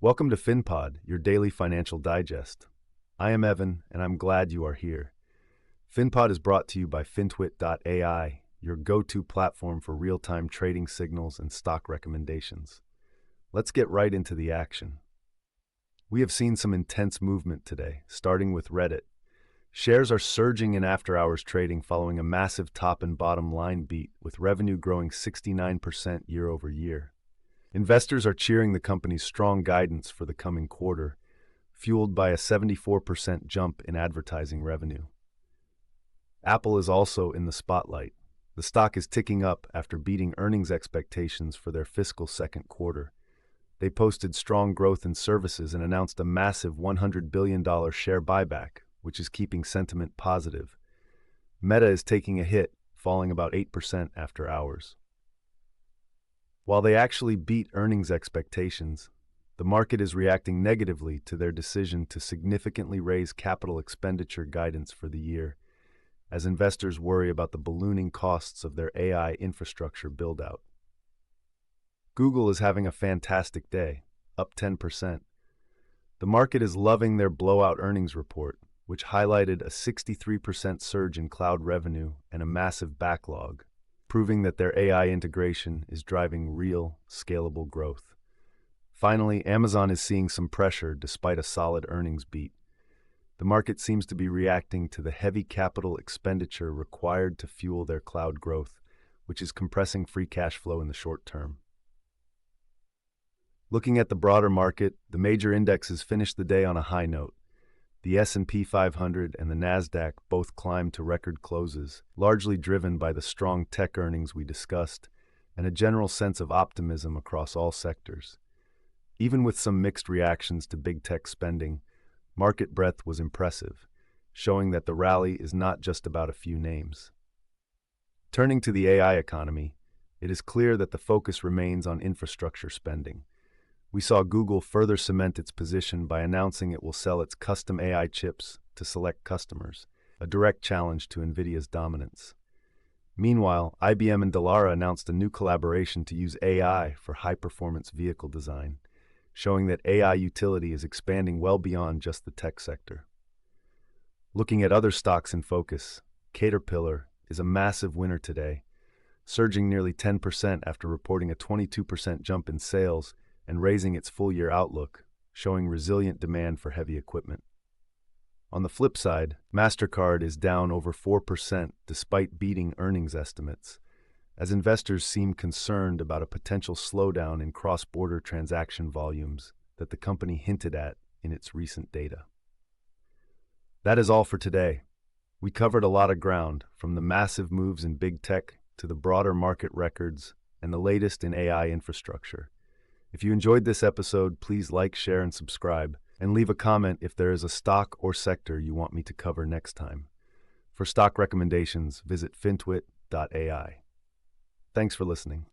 Welcome to Finpod, your daily financial digest. I am Evan, and I'm glad you are here. Finpod is brought to you by Fintwit.ai, your go-to platform for real-time trading signals and stock recommendations. Let's get right into the action. We have seen some intense movement today, starting with Reddit. Shares are surging in after-hours trading following a massive top and bottom line beat, with revenue growing 69% year over year. Investors are cheering the company's strong guidance for the coming quarter, fueled by a 74% jump in advertising revenue. Apple is also in the spotlight. The stock is ticking up after beating earnings expectations for their fiscal second quarter. They posted strong growth in services and announced a massive $100 billion share buyback, which is keeping sentiment positive. Meta is taking a hit, falling about 8% after hours. While they actually beat earnings expectations, the market is reacting negatively to their decision to significantly raise capital expenditure guidance for the year, as investors worry about the ballooning costs of their AI infrastructure build-out. Google is having a fantastic day, up 10%. The market is loving their blowout earnings report, which highlighted a 63% surge in cloud revenue and a massive backlog, proving that their AI integration is driving real, scalable growth. Finally, Amazon is seeing some pressure despite a solid earnings beat. The market seems to be reacting to the heavy capital expenditure required to fuel their cloud growth, which is compressing free cash flow in the short term. Looking at the broader market, the major indexes finished the day on a high note. The S&P 500 and the Nasdaq both climbed to record closes, largely driven by the strong tech earnings we discussed and a general sense of optimism across all sectors. Even with some mixed reactions to big tech spending, market breadth was impressive, showing that the rally is not just about a few names. Turning to the AI economy, it is clear that the focus remains on infrastructure spending. We saw Google further cement its position by announcing it will sell its custom AI chips to select customers, a direct challenge to NVIDIA's dominance. Meanwhile, IBM and Dallara announced a new collaboration to use AI for high-performance vehicle design, showing that AI utility is expanding well beyond just the tech sector. Looking at other stocks in focus, Caterpillar is a massive winner today, surging nearly 10% after reporting a 22% jump in sales and raising its full-year outlook, showing resilient demand for heavy equipment. On the flip side, MasterCard is down over 4% despite beating earnings estimates, as investors seem concerned about a potential slowdown in cross-border transaction volumes that the company hinted at in its recent data. That is all for today. We covered a lot of ground, from the massive moves in big tech to the broader market records and the latest in AI infrastructure. If you enjoyed this episode, please like, share, and subscribe, and leave a comment if there is a stock or sector you want me to cover next time. For stock recommendations, visit Fintwit.ai. Thanks for listening.